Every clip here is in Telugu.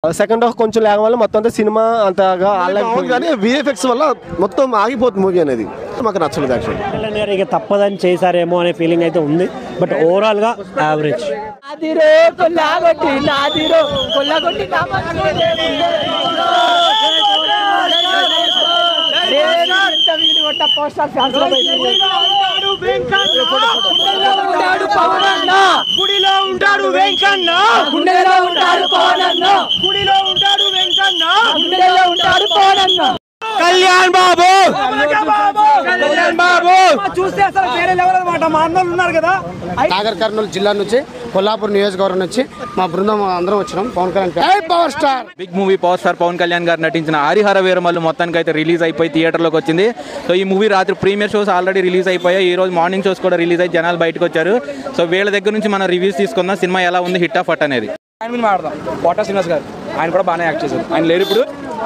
సెకండ్ హాఫ్ కొంచెం లేక వల్ల మొత్తం అంతా సినిమా అంతగా కానీ విఎఫ్ఎక్స్ వల్ల మొత్తం ఆగిపోతుంది మూవీ అనేది మాకు నచ్చలేదు యాక్చువల్లీ. ఇక తప్పదని చేశారేమో అనే ఫీలింగ్ అయితే ఉంది. బట్ ఓవరాల్ గా యావరేజ్. గుడిలో ఉంటాడు వెంకన్న, గుండెలో ఉంటాడు పవనన్న, గుడిలో ఉంటాడు వెంకన్న, గుండెలో ఉంటాడు పవనన్న. కళ్యాణ్ బాబు, కళ్యాణ్ బాబు చూస్తే అసలు వేరే లెవెల్ అన్నమాట. మా అన్నలు ఉన్నారు కదా. నాగర్ కర్నూలు జిల్లా నుంచి కొల్లాపూర్ నియోజకవర్గం నుంచి మా బృందం అందరం వచ్చినాం. Pawan Kalyan power star big movie power star Pawan Kalyan garu నటించిన హరిహర వీరమల్లు మొత్తానికి అయితే రిలీజ్ అయిపోయి థియేటర్లోకి వచ్చింది. సో ఈ మూవీ రాత్రి ప్రీమియర్ షోస్ ఆల్రెడీ రిలీజ్ అయిపోయాయి. ఈ రోజు మార్నింగ్ షోస్ కూడా రిలీజ్ అయ్యి జనాలు బయటకు వచ్చారు. సో వీళ్ళ దగ్గర నుంచి మనం రివ్యూస్ తీసుకుందాం. సినిమా ఎలా ఉంది, హిట్ ఆఫ్ అట్ అనేది. ఆయన మీద మాట్లాడదాం. కోటా శ్రీనివాస్ గారు ఆయన కూడా బాగానే యాక్ట్ చేశారు. ఆయన లేరు ఇప్పుడు,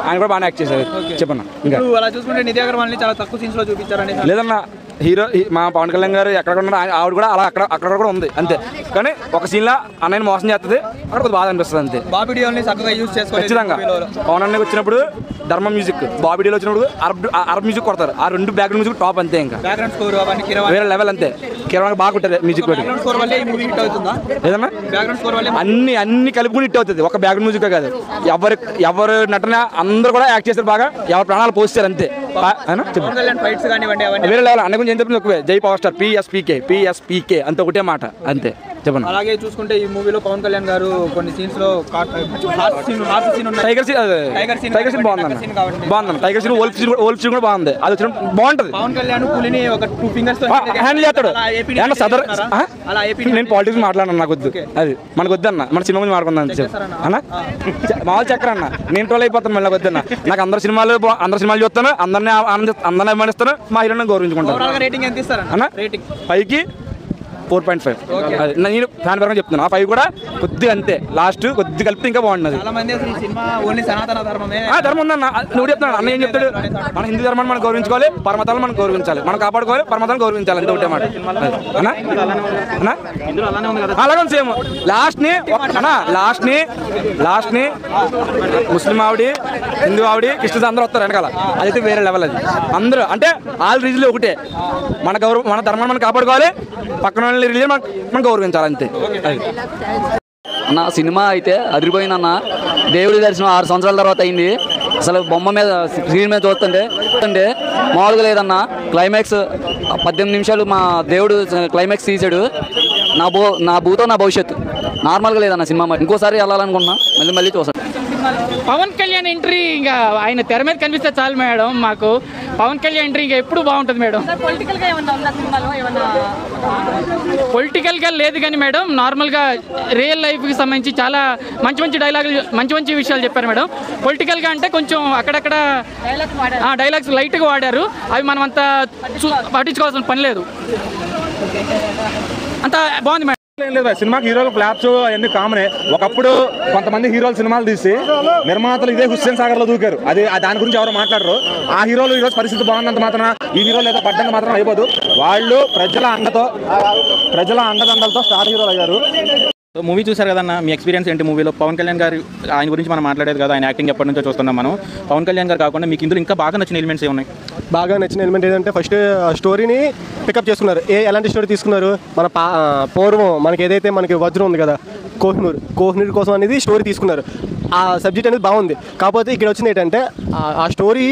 ఆయన కూడా బాగానే యాక్ట్ చేశారు. చెప్పన్నా ఇంకా అలా చూసుకుంటే నిధి అగర్వాల్ని చాలా తక్కువ సీన్స్ లో చూపించారని. లేదన్నా హీరో మా పవన్ కళ్యాణ్ గారు ఎక్కడ ఉన్నారు ఆవిడ కూడా అలా అక్కడ కూడా ఉంది అంతే. కానీ ఒక సీన్ లా అన్నయ్యని మోసం చేస్తుంది, అక్కడ కొద్దిగా బాధ అనిపిస్తుంది అంతే. బాబీడియోని చక్కగా యూజ్ చేసుకోవాలి. ఖచ్చితంగా పవన్ అన్నయ్య వచ్చినప్పుడు ధర్మ మ్యూజిక్, బాబీడీలో వచ్చినప్పుడు అరబ్ మ్యూజిక్ కొడతారు. ఆ రెండు బ్యాక్గ్రౌండ్ మ్యూజిక్ టాప్ అంతే. ఇంకా బ్యాక్గ్రౌండ్ స్కోర్ అవన్నీ వేరే లెవెల్ అంతే. కిరణ్ బాగా కొట్టారు మ్యూజిక్ పెట్టి. బ్యాక్గ్రౌండ్ స్కోర్ వల్లే ఈ మూవీ హిట్ అవుతుందా? ఏదన్నా బ్యాక్గ్రౌండ్ స్కోర్ వల్లే అన్ని కలుపుకుని హిట్ అవుతుంది. ఒక బ్యాక్గ్రౌండ్ మ్యూజిక్ కాదు. ఎవరు నటన అందరూ కూడా యాక్ట్ చేస్తారు బాగా. ఎవరు ప్రాణాలు పోస్తారు అంతే. పవన్ కళ్యాణ్ ఫైట్స్ కానివ్వండి అవన్నీ వేరే లెవెల్. అన్న గురించి ఏం చెప్పిన ఎక్కువే. జై పవర్ స్టార్ పిఎస్పీకే అంత ఒకటే మాట అంతే. చెప్పండి. అలాగే చూసుకుంటే ఈ మూవీలో పవన్ కళ్యాణ్ గారు కొన్ని సీన్స్ లో టైగర్ సీన్ బాగుంది. టైగర్ సీన్ ఓల్ఫ్ సీన్ కూడా బాగుంది. అది వచ్చిన బాగుంటది. పవన్ కళ్యాణ్ పులిని ఒక 2 ఫింగర్స్ తో హ్యాండిల్ చేస్తాడు. నేను పాలిటిక్స్ మాట్లాడను, నాకు వద్దు. అది మనకు వద్దన్న. మన సినిమా మీద మాట్లాడుకుందాం అన్న. మామూలు చక్కర అన్న. నేను ట్రోల్ అయిపోతాను మళ్ళీ వద్దన్న. నాకు అందరు సినిమాలు చూస్తాను, అందరిని అభిమానిస్తాను, మా హీరోని గౌరవించుకుంటాను. రేటింగ్ ఎంత ఇస్తారు అన్న? రేటింగ్ 5కి 4.5. నేను ఫ్యాన్ పరంగా చెప్తున్నాను. ఆ 5 కూడా కొద్దిగా అంతే. లాస్ట్ కొద్దిగా కలిపితే ఇంకా బాగుంటుంది. చాలా మంది అసలు ఈ సినిమా ఓన్లీ సనాతన ధర్మమే. ధర్మం ఉందన్న. నువ్వు చెప్తున్నాను. అన్న ఏం చెప్తాడు? మన హిందూ ధర్మాన్ని మనం గౌరవించుకోవాలి, పరమతాలను మనం గౌరవించాలి, మనం కాపాడుకోవాలి, పరమతాలను గౌరవించాలి. అంతే ఒకటే మాట అన్న. అలాగే సేమ్ లాస్ట్ ని ముస్లిం ఆవిడ, హిందూ ఆవిడ, క్రిస్టియన్స్ అందరూ వస్తారు వెనకాల. అదైతే వేరే లెవెల్. అది అందరూ అంటే ఆల్ రీజన్లు ఒకటే. మన ధర్మాన్ని మనం కాపాడుకోవాలి, పక్కన రిలీజన్ మనం గౌరవించాలి అంతే. అన్న సినిమా అయితే అదిరిపోయిందన్న. దేవుడి దర్శనం 6 సంవత్సరాల తర్వాత అయింది. అసలు బొమ్మ మీద స్క్రీన్ మీద చూస్తుంటే మామూలుగా లేదన్న. క్లైమాక్స్ 18 నిమిషాలు మా దేవుడు క్లైమాక్స్ తీసాడు. నా భూతో నా భవిష్యత్తు. నార్మల్గా లేదన్న సినిమా. ఇంకోసారి వెళ్ళాలనుకుంటున్నా, మళ్ళీ చూస్తాను. పవన్ కళ్యాణ్ ఎంట్రీ ఇంకా ఆయన తెర మీద కనిపిస్తే చాలు మేడం. మాకు పవన్ కళ్యాణ్ ఎంట్రీ ఇంకా ఎప్పుడు బాగుంటుంది మేడం. పొలిటికల్గా లేదు కానీ మేడం, నార్మల్గా రియల్ లైఫ్కి సంబంధించి చాలా మంచి డైలాగులు, మంచి విషయాలు చెప్పారు మేడం. పొలిటికల్గా అంటే కొంచెం అక్కడక్కడ డైలాగ్స్ లైట్గా వాడారు. అవి మనం అంతా పట్టించుకోవాల్సిన పని లేదు. అంత బాగుంది మేడం. సినిమాకి హీరోలు ఫ్లాప్స్ అవన్నీ కామనే. ఒకప్పుడు కొంతమంది హీరోలు సినిమాలు తీసి నిర్మాతలు ఇదే హుస్సేన్ సాగర్ లో దూకారు. అది దాని గురించి ఎవరు మాట్లాడరు. ఆ హీరోలు ఈరోజు పరిస్థితి బాగున్నంత మాత్రం ఈ హీరోలు ఏదో పడ్డంత మాత్రం అయిపోదు. వాళ్ళు ప్రజల అండదండలతో స్టార్ హీరోలు అయ్యారు. సో మూవీ చూసారు కదన్న, మీ ఎక్స్పీరియన్స్ ఏంటి మూవీలో? పవన్ కళ్యాణ్ గారు ఆయన గురించి మనం మాట్లాడేది కదా, ఆయన యాక్టింగ్ ఎప్పటి నుంచో చూస్తున్నాం మనం. పవన్ కళ్యాణ్ గారు కాకుండా మీకు ఇందులో ఇంకా బాగా నచ్చిన ఎలిమెంట్స్ ఏమున్నాయి? బాగా నచ్చిన ఎలిమెంట్ ఏంటంటే ఫస్ట్ స్టోరీని పికప్ చేసుకున్నారు. ఎలాంటి స్టోరీ తీసుకున్నారు? మన పూర్వం మనకి ఏదైతే మనకి వజ్రం ఉంది కదా, కోహినూర్ కోసం అనేది స్టోరీ తీసుకున్నారు. ఆ సబ్జెక్ట్ అనేది బాగుంది. కాకపోతే ఇక్కడ వచ్చింది ఏంటంటే ఆ స్టోరీ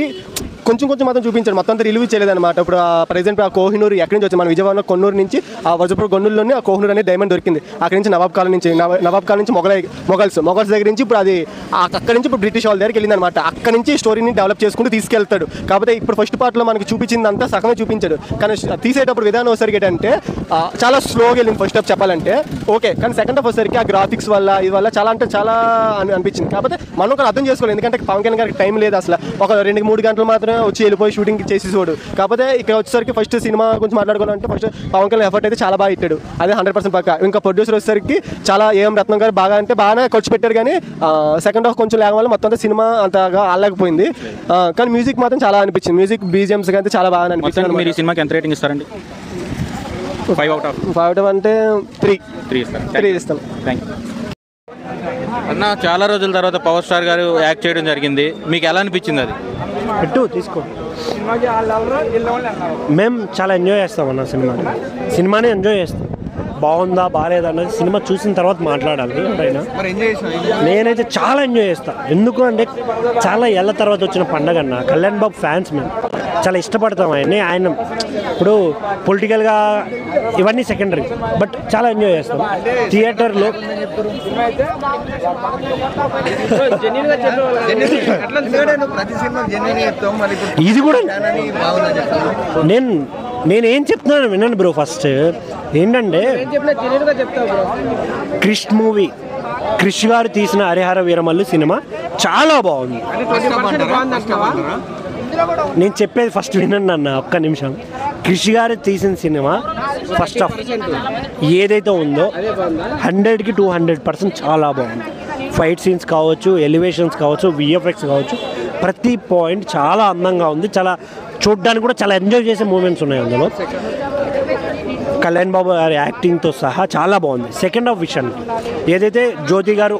కొంచెం మాత్రం చూపించాడు. మొత్తం అంతా రిలీవ్ చేయలేదన్నమాట. ఇప్పుడు ప్రజెంట్ ఆ కోహినూర్ ఎక్కడి నుంచి వచ్చింది? మన విజయవాడ కొన్నూరు నుంచి ఆ వజ్రపుర గొన్నుల్లోనే ఆ కోహినూర్ అనేది డైమండ్ దొరికింది. అక్కడి నుంచి నవాబ్ కాలం నుంచి మొఘల్స్ దగ్గర నుంచి ఇప్పుడు అది అక్కడి నుంచి ఇప్పుడు బ్రిటిష్ వాళ్ళ దగ్గరికి వెళ్ళింది అనమాట. అక్కడి నుంచి స్టోరీని డెవలప్ చేసుకుంటూ తీసుకెళ్తాడు. కాకపోతే ఇప్పుడు ఫస్ట్ పార్ట్లో మనకి చూపించిందంతా సగమే చూపించాడు. కానీ తీసేటప్పుడు విధానం వచ్చేసరికి ఏంటంటే చాలా స్లోగా వెళ్ళింది ఫస్ట్ హాఫ్ చెప్పాలంటే. ఓకే, కానీ సెకండ్ హాఫ్ వచ్చేసరికి ఆ గ్రాఫిక్స్ వల్ల ఇది వల్ల చాలా అనిపించింది. కాకపోతే మనం కూడా అర్థం చేసుకోవాలి. ఎందుకంటే పవన్ కళ్యాణ్ గారికి టైం లేదు అసలు. ఒక 2-3 గంటలు మాత్రం వచ్చి వెళ్ళిపోయి షూటింగ్ చేసేవాడు. కాకపోతే ఇక్కడ వచ్చేసరికి ఫస్ట్ సినిమా గురించి మాట్లాడుకోవాలంటే ఫస్ట్ పవన్ కళ్యాణ్ ఎఫర్ట్ అయితే చాలా బాగా ఇట్టాడు. అదే 100% పక్క. ఇంకా ప్రొడ్యూసర్ వచ్చేసరికి చాలా ఏం రత్నం గారు బాగానే ఖర్చు పెట్టారు. కానీ సెకండ్ హాఫ్ కొంచెం లేక వల్ల మొత్తం అంతా సినిమా అంతగా ఆడలేకపోయింది. కానీ మ్యూజిక్ మాత్రం చాలా అనిపించింది. మ్యూజిక్ బీజిఎమ్స్ అయితే చాలా బాగా అనిపించింది. మీరు ఈ సినిమాకి ఎంత రేటింగ్ ఇస్తారండి? 5 out of 5 అంటే 3 ఇస్తాను. ఇస్తాను. Thank you. అన్న చాలా రోజుల తర్వాత పవర్ స్టార్ గారు యాక్ట్ చేయడం జరిగింది, మీకు ఎలా అనిపించింది? అది పెట్టు తీసుకో. మేము చాలా ఎంజాయ్ చేస్తామన్న సినిమాని ఎంజాయ్ చేస్తాం. బాగుందా బాగాలేదా అన్నది సినిమా చూసిన తర్వాత మాట్లాడాలి ఎవరైనా. నేనైతే చాలా ఎంజాయ్ చేస్తాను. ఎందుకు అంటే చాలా ఏళ్ళ తర్వాత వచ్చిన పండగ అన్న. కళ్యాణ్ బాబు ఫ్యాన్స్ మేము చాలా ఇష్టపడతాం ఆయన ఇప్పుడు పొలిటికల్గా ఇవన్నీ సెకండరీ, బట్ చాలా ఎంజాయ్ చేస్తాం థియేటర్లో. ఇది కూడా నేనేం చెప్తున్నాను వినండి బ్రో. ఫస్ట్ ఏంటంటే క్రిష్ మూవీ, క్రిష్ గారు తీసిన హరిహర వీరమల్లు సినిమా చాలా బాగుంది. నేను చెప్పేది ఫస్ట్ వినండి అన్న, ఒక్క నిమిషం. క్రిష్ గారు తీసిన సినిమా ఫస్ట్ ఆఫ్ ఏదైతే ఉందో 100కి 200% చాలా బాగుంది. ఫైట్ సీన్స్ కావచ్చు, ఎలివేషన్స్ కావచ్చు, విఎఫ్ఎక్స్ కావచ్చు, ప్రతి పాయింట్ చాలా అందంగా ఉంది. చాలా చూడ్డానికి కూడా చాలా ఎంజాయ్ చేసే మూమెంట్స్ ఉన్నాయి అందులో. కళ్యాణ్ బాబు గారి యాక్టింగ్తో సహా చాలా బాగుంది. సెకండ్ హాఫ్ విషయానికి ఏదైతే జ్యోతి గారు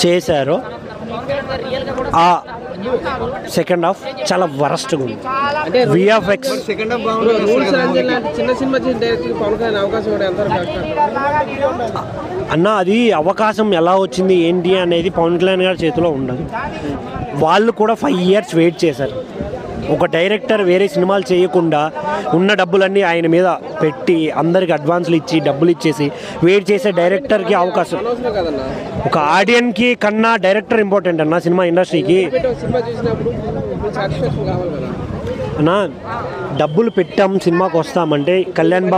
చేశారో ఆ సెకండ్ హాఫ్ చాలా వరస్ట్గా ఉంది. విఎఫ్ఎక్స్ అన్న అది అవకాశం ఎలా వచ్చింది ఏంటి అనేది పవన్ కళ్యాణ్ గారి చేతిలో ఉండదు. వాళ్ళు కూడా 5 years వెయిట్ చేశారు. ఒక డైరెక్టర్ వేరే సినిమాలు చేయకుండా ఉన్న డబ్బులన్నీ ఆయన మీద పెట్టి అందరికి అడ్వాన్స్లు ఇచ్చి డబ్బులు ఇచ్చేసి వెయిట్ చేసే డైరెక్టర్కి అవకాశం. ఒక ఆడియన్కి కన్నా డైరెక్టర్ ఇంపార్టెంట్ అన్న సినిమా ఇండస్ట్రీకి. అన్న డబ్బులు పెట్టాం సినిమాకి వస్తామంటే కళ్యాణ్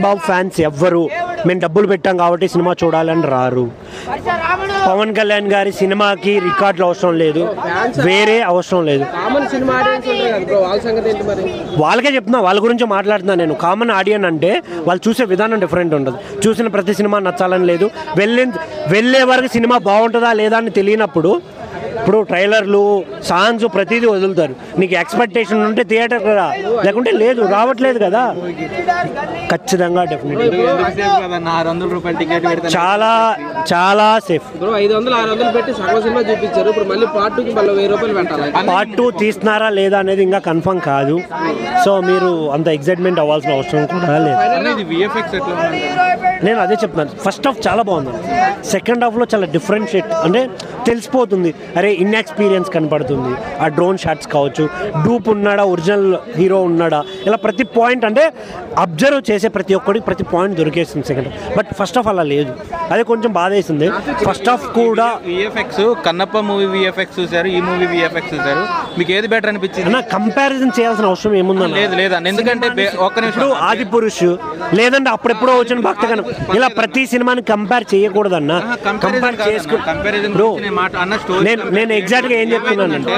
బాబు ఫ్యాన్స్ ఎవ్వరు మేము డబ్బులు పెట్టాం కాబట్టి సినిమా చూడాలని రారు. పవన్ కళ్యాణ్ గారి సినిమాకి రికార్డులు అవసరం లేదు, వేరే అవసరం లేదు. వాళ్ళకే చెప్తున్నా, వాళ్ళ గురించి మాట్లాడుతున్నా నేను. కామన్ ఆడియన్ అంటే వాళ్ళు చూసే విధానం డిఫరెంట్ ఉంటుంది. చూసిన ప్రతి సినిమా నచ్చాలని లేదు. వెళ్ళే వరకు సినిమా బాగుంటుందా లేదా అని తెలియనప్పుడు ఇప్పుడు ట్రైలర్లు సాంగ్స్ ప్రతిదీ వదులుతారు. నీకు ఎక్స్పెక్టేషన్ ఉంటే థియేటర్కి రా, లేకుంటే లేదు, రావట్లేదు కదా. ఖచ్చితంగా డెఫినెట్గా చాలా చాలా సేఫ్. పార్ట్ 2 తీస్తున్నారా లేదా అనేది ఇంకా కన్ఫర్మ్ కాదు. సో మీరు అంత ఎక్సైట్మెంట్ అవ్వాల్సిన అవసరం కూడా లేదు. నేను అదే చెప్తున్నాను, ఫస్ట్ హాఫ్ చాలా బాగుంది. సెకండ్ హాఫ్లో చాలా డిఫరెన్షియేట్ అంటే తెలిసిపోతుంది. అరే ఇన్ఎక్స్పీరియన్స్ కనపడుతుంది. ఆ డ్రోన్ షాట్స్ కావచ్చు, డూప్ ఉన్నాడా, ఒరిజినల్ హీరో ఉన్నాడా, ఇలా ప్రతి పాయింట్ అంటే అబ్జర్వ్ చేసే ప్రతి ఒక్కరికి ప్రతి పాయింట్ దొరికేస్తుంది second half. But first half అలా లేదు, అదే కొంచెం బాధ వేసింది. ఫస్ట్ హాఫ్ కూడా విఎఫ్ఎక్స్, కన్నప్ప మూవీ విఎఫ్ఎక్స్ చూసారు, ఈ మూవీ విఎఫ్ఎక్స్ చూసారు, మీకు ఏది బెటర్ అనిపించింది? అన్న కంపారిజన్ చేయాల్సిన అవసరం ఏముందన్న? లేదన్న, ఎందుకంటే ఒక్క నిమిషం ఆది పురుష్ లేదంటే అప్పుడెప్పుడో వచ్చిన భక్తగణం, ఇలా ప్రతి సినిమాని కంపేర్ చేయకూడదన్న. కంపేర్ చేసుకుంటూ నేను ఎగ్జాక్ట్ గా ఏం చెప్తున్నాను అంటే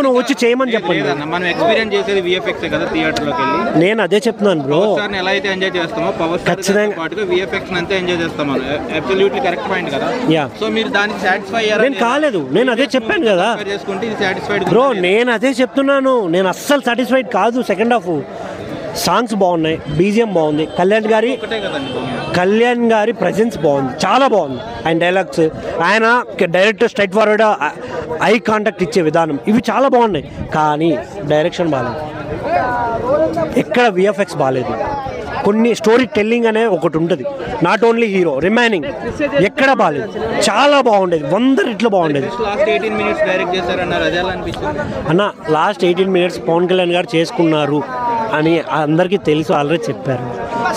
నువ్వు వచ్చి చేయమని చెప్పండి. మనం ఎక్స్పీరియన్స్ చేసేది విఎఫ్ఎక్స్ కదా థియేటర్లోకి వెళ్ళి. నేను అదే చెప్తున్నాను బ్రో. ఎలా అయితే ఎంజాయ్ చేస్తామో పవర్ స్టార్ పాటుగా విఎఫ్ఎక్స్ అంతే ఎంజాయ్ చేస్తాం. అబ్సల్యూట్లీ కరెక్ట్ పాయింట్ కదా. సో మీరు దానికి సాటిస్ఫై అయ్యారు? నేను కాలేదు, నేను అదే చెప్పాను కదా చేసుకుంటే ఇది సాటిస్ఫైడ్ బ్రో. నేను అదే చెప్తున్నాను, నేను అస్సలు సాటిస్ఫైడ్ కాదు. సెకండ్ హాఫ్ సాంగ్స్ బాగున్నాయి, బీజిఎం బాగుంది, కళ్యాణ్ గారి ప్రజెన్స్ బాగుంది, చాలా బాగుంది. ఆయన డైలాగ్స్, ఆయన direct straight forward eye contact ఇచ్చే విధానం, ఇవి చాలా బాగున్నాయి. కానీ డైరెక్షన్ బాగాలేదు, ఎక్కడ విఎఫ్ఎక్స్ బాగాలేదు. కొన్ని స్టోరీ టెల్లింగ్ అనే ఒకటి ఉంటుంది, నాట్ ఓన్లీ హీరో రిమైనింగ్ ఎక్కడ బాగాలేదు. చాలా బాగుండేది, 100 రెట్లు బాగుండేది. అన్న లాస్ట్ 18 minutes పవన్ కళ్యాణ్ గారు చేసుకున్నారు అని అందరికీ తెలుసు, ఆల్రెడీ చెప్పారు.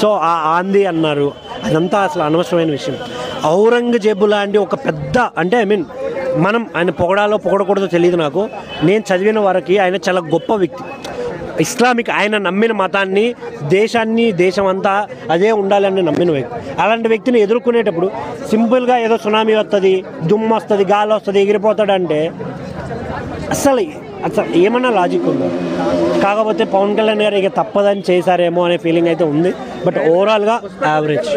సో ఆ ఆంది అన్నారు, అదంతా అసలు అనవసరమైన విషయం. ఔరంగజేబు లాంటి ఒక పెద్ద అంటే మనం ఆయన పొగడాలో పొగడకూడదో తెలియదు నాకు. నేను చదివిన వరకు ఆయన చాలా గొప్ప వ్యక్తి. ఇస్లామిక్ ఆయన నమ్మిన మతాన్ని, దేశాన్ని, దేశం అంతా అదే ఉండాలని నమ్మిన వ్యక్తి. అలాంటి వ్యక్తిని ఎదుర్కొనేటప్పుడు సింపుల్గా ఏదో సునామీ వస్తుంది, దుమ్ము వస్తుంది, గాలి వస్తుంది, ఎగిరిపోతాడంటే అసలు ఏమన్నా లాజిక్ ఉందా? కాకపోతే పవన్ కళ్యాణ్ గారు ఇక తప్పదని చేశారేమో అనే ఫీలింగ్ అయితే ఉంది. బట్ ఓవరాల్గా యావరేజ్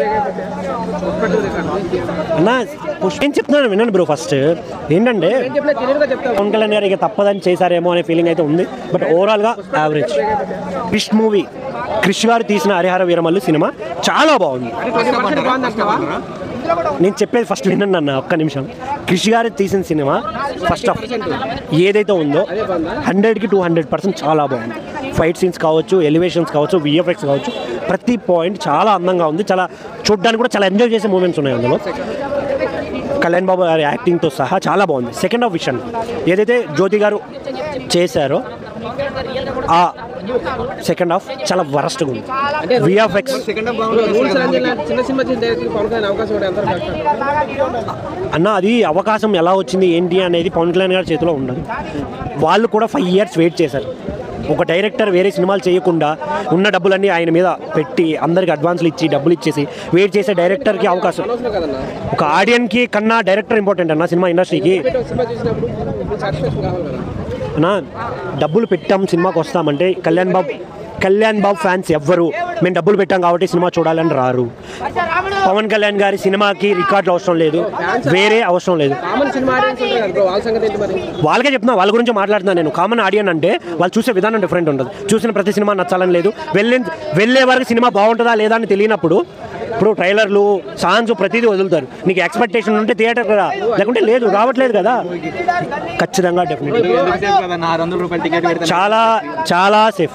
అన్నా. ఏం చెప్తున్నాను వినండి బ్రో. ఫస్ట్ ఏంటంటే పవన్ కళ్యాణ్ గారు ఇక తప్పదని చేశారేమో అనే ఫీలింగ్ అయితే ఉంది. బట్ ఓవరాల్గా యావరేజ్. క్రిష్ గారు తీసిన హరిహర వీరమల్లు సినిమా చాలా బాగుంది. నేను చెప్పేది ఫస్ట్ వినండి అన్న, ఒక్క నిమిషం. క్రిష్ గారు తీసిన సినిమా ఫస్ట్ ఆఫ్ ఏదైతే ఉందో 100కి 200% చాలా బాగుంది. ఫైట్ సీన్స్ కావచ్చు, ఎలివేషన్స్ కావచ్చు, విఎఫ్ఎక్స్ కావచ్చు, ప్రతి పాయింట్ చాలా అందంగా ఉంది. చాలా చూడ్డానికి కూడా చాలా ఎంజాయ్ చేసే మూమెంట్స్ ఉన్నాయి అందులో. కళ్యాణ్ బాబు గారి యాక్టింగ్తో సహా చాలా బాగుంది. సెకండ్ హాఫ్ విషయం ఏదైతే జ్యోతి గారు చేశారో ఆ సెకండ్ హాఫ్ చాలా వరస్ట్గా ఉంది. విఎఫ్ఎక్స్ అన్న, అది అవకాశం ఎలా వచ్చింది ఏంటి అనేది పవన్ కళ్యాణ్ గారి చేతిలో ఉండదు. వాళ్ళు కూడా 5 years వెయిట్ చేశారు. ఒక డైరెక్టర్ వేరే సినిమాలు చేయకుండా ఉన్న డబ్బులన్నీ ఆయన మీద పెట్టి అందరికి అడ్వాన్స్లు ఇచ్చి డబ్బులు ఇచ్చేసి వెయిట్ చేసే డైరెక్టర్కి అవకాశం. ఒక ఆడియన్కి కన్నా డైరెక్టర్ ఇంపార్టెంట్ అన్న సినిమా ఇండస్ట్రీకి. అన్నా, డబ్బులు పెట్టాం సినిమాకి వస్తామంటే కళ్యాణ్ బాబు ఫ్యాన్స్ ఎవ్వరు మేము డబ్బులు పెట్టాం కాబట్టి సినిమా చూడాలని రారు. పవన్ కళ్యాణ్ గారి సినిమాకి రికార్డులు అవసరం లేదు, వేరే అవసరం లేదు. వాళ్ళకే చెప్తున్నా, వాళ్ళ గురించి మాట్లాడుతున్నాను నేను. కామన్ ఆడియన్ అంటే వాళ్ళు చూసే విధానం డిఫరెంట్ ఉంటుంది. చూసిన ప్రతి సినిమా నచ్చాలని లేదు. వెళ్ళే వరకు సినిమా బాగుంటుందా లేదా అని తెలియనప్పుడు ఇప్పుడు ట్రైలర్లు, సాంగ్స్ ప్రతిదీ వదులుతారు. నీకు ఎక్స్పెక్టేషన్ ఉంటే థియేటర్ కదా, లేకుంటే లేదు, రావట్లేదు కదా. ఖచ్చితంగా డెఫినెట్లీ చాలా చాలా సేఫ్.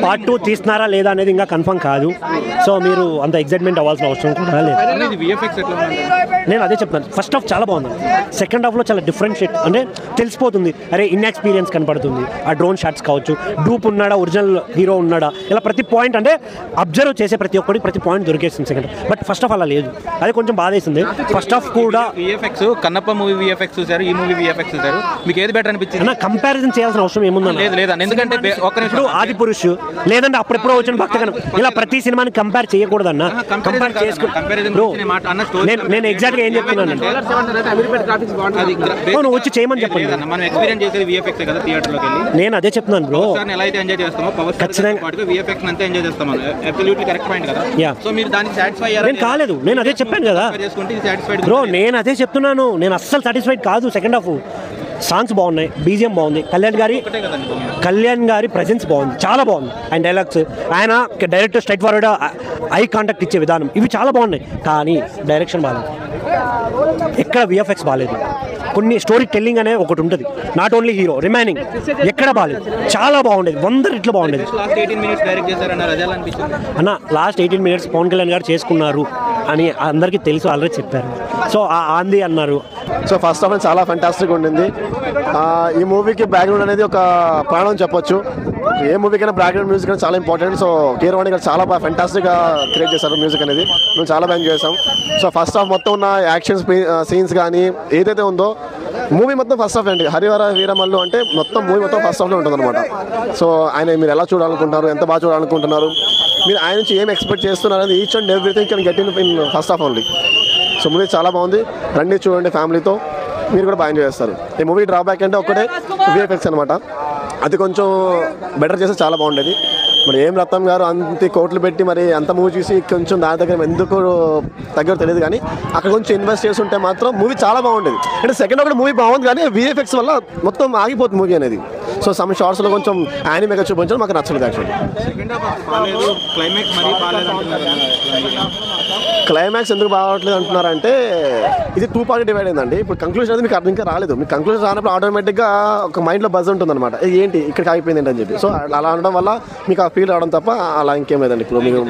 పార్ట్ 2 తీస్తున్నారా లేదా అనేది ఇంకా కన్ఫర్మ్ కాదు. సో మీరు అంత ఎక్సైట్మెంట్ అవ్వాల్సిన అవసరం కూడా లేదు. నేను అదే చెప్తాను, ఫస్ట్ హాఫ్ చాలా బాగుంది. సెకండ్ హాఫ్లో చాలా డిఫరెన్షియేట్ అంటే తెలిసిపోతుంది. అరే ఇన్ఎక్స్పీరియన్స్ కనపడుతుంది. ఆ డ్రోన్ షాట్స్ కావచ్చు, డూప్ ఉన్నాడా, ఒరిజినల్ హీరో ఉన్నాడా, ఇలా ప్రతి పాయింట్ అంటే అబ్జర్వ్ చేసే ప్రతి ఒక్కరికి ప్రతి పాయింట్ దొరికేస్తుంది సెకండ్. బట్ ఫస్ట్ హాఫ్ అలా లేదు, అది కొంచెం బాధేస్తుంది. ఫస్ట్ హాఫ్ కూడా విఎఫ్ఎక్స్, కన్నప్ప మూవీ విఎఫ్ఎక్స్ చూసారు, ఈ మూవీ విఎఫ్ఎక్స్ చూసారు, మీకు ఏది బెటర్ అనిపించింది? అన్న, కంపారిజన్ చేయాల్సిన అవసరం ఏముందన్న? లేదు, ఎందుకంటే ఇప్పుడు ఆది పురుష్ లేదంటే అప్పుడెప్పుడో వచ్చిన భక్తగణం, ఇలా ప్రతి సినిమాని కంపేర్ చేయకూడదన్న. కంపేర్ చేసుకుని నేను ఎగ్జాక్ట్ గా ఏం చెప్తున్నాను, నువ్వు వచ్చి చేయమని చెప్పండి. మనం ఎక్స్పీరియన్స్ చేసేది విఎఫ్ఎక్స్ కదా థియేటర్లోకి వెళ్ళి. నేను అదే చెప్తున్నాను బ్రో, ఎలా అయితే ఎంజాయ్ చేస్తామో పవర్ ఖచ్చితంగా విఎఫ్ఎక్స్ అంతే ఎంజాయ్ చేస్తాం. అబ్సల్యూట్లీ కరెక్ట్ పాయింట్ కదా. సో మీరు దానికి సాటిస్ఫై అయ్యారా? నేను కాలేదు, నేను అదే చెప్పాను కదా బ్రో, నేను అదే చెప్తున్నాను. నేను అస్సలు సాటిస్ఫైడ్ కాదు. సెకండ్ హాఫ్ సాంగ్స్ బాగున్నాయి, బీజిఎం బాగుంది, కళ్యాణ్ గారి ప్రెజెన్స్ బాగుంది, చాలా బాగుంది. ఆయన డైలాగ్స్, ఆయన director straight forward eye contact ఇచ్చే విధానం, ఇవి చాలా బాగున్నాయి. కానీ డైరెక్షన్ బాగాలేదు, ఎక్కడ విఎఫ్ఎక్స్ బాగాలేదు. కొన్ని స్టోరీ టెల్లింగ్ అనే ఒకటి ఉంటుంది, నాట్ ఓన్లీ హీరో, రిమైనింగ్ ఎక్కడ బాగాలేదు. చాలా బాగుండేది, 100 రెట్లు బాగుండేది అన్న. లాస్ట్ 18 minutes పవన్ కళ్యాణ్ గారు చేసుకున్నారు అని అందరికీ తెలుసు, ఆల్రెడీ చెప్పారు. సో ఆంది అన్నారు. సో ఫస్ట్ ఆఫ్ ఆల్ చాలా ఫెంటాస్టిక్ ఉండింది. ఈ మూవీకి బ్యాక్గ్రౌండ్ అనేది ఒక ప్రాణం చెప్పొచ్చు. ఏ మూవీకైనా బ్యాక్గ్రౌండ్ మ్యూజిక్ అనేది చాలా ఇంపార్టెంట్. సో కీరవాణి గారు చాలా బాగా ఫెంటాస్టిక్గా క్రియేట్ చేశారు మ్యూజిక్ అనేది. మేము చాలా బాగా ఎంజాయ్ చేసాం. సో ఫస్ట్ హాఫ్ మొత్తం ఉన్న యాక్షన్ సీన్స్ కానీ ఏదైతే ఉందో మూవీ మొత్తం ఫస్ట్ హాఫ్ అండి. హరిహర వీరమల్లు అంటే మొత్తం మూవీ మొత్తం ఫస్ట్ హాఫ్లో ఉంటుంది అనమాట. సో ఆయన మీరు ఎలా చూడాలనుకుంటున్నారు, ఎంత బాగా చూడాలనుకుంటున్నారు, మీరు ఆయన నుంచి ఏం ఎక్స్పెక్ట్ చేస్తున్నారు అనేది each and everything can get in first half only. So movie చాలా బాగుంది, రండి చూడండి ఫ్యామిలీతో, మీరు కూడా బాగా ఎంజాయ్ చేస్తారు. ఈ మూవీ డ్రాబ్యాక్ అంటే ఒకటే విఎఫ్ఎక్స్ అనమాట, అది కొంచెం బెటర్ చేస్తే చాలా బాగుండేది. మరి ఏం రత్నం గారు అంత కోట్లు పెట్టి మరి అంత మూవీ చూసి కొంచెం దాని దగ్గర ఎందుకు తగ్గో తెలియదు, కానీ అక్కడ కొంచెం ఇన్వెస్ట్ చేస్తుంటే మాత్రం మూవీ చాలా బాగుండేది. అంటే సెకండ్ ఒకటి మూవీ బాగుంది, కానీ విఎఫ్ఎక్స్ వల్ల మొత్తం ఆగిపోతుంది మూవీ అనేది. సో సమ్ షార్ట్స్లో కొంచెం యానిమేగా చూపించడం మాకు నచ్చలేదు యాక్చువల్లీ. క్లైమాక్స్ ఎందుకు బాగోట్లేదు అంటున్నారంటే ఇది 2 part డివైడ్ అయిందండి. ఇప్పుడు కంక్లూజన్ అనేది మీకు ఇంకా రాలేదు. మీకు కంక్లూజన్ రానప్పుడు ఆటోమేటిక్గా ఒక మైండ్లో బజ్ ఉంటుంది అనమాట, ఏంటి ఇక్కడికి ఆగిపోయింది ఏంటని చెప్పి. సో అలా అనడం వల్ల మీకు ఆ ఫీల్ రావడం తప్ప అలా ఇంకేం లేదండి. ఇప్పుడు మీరు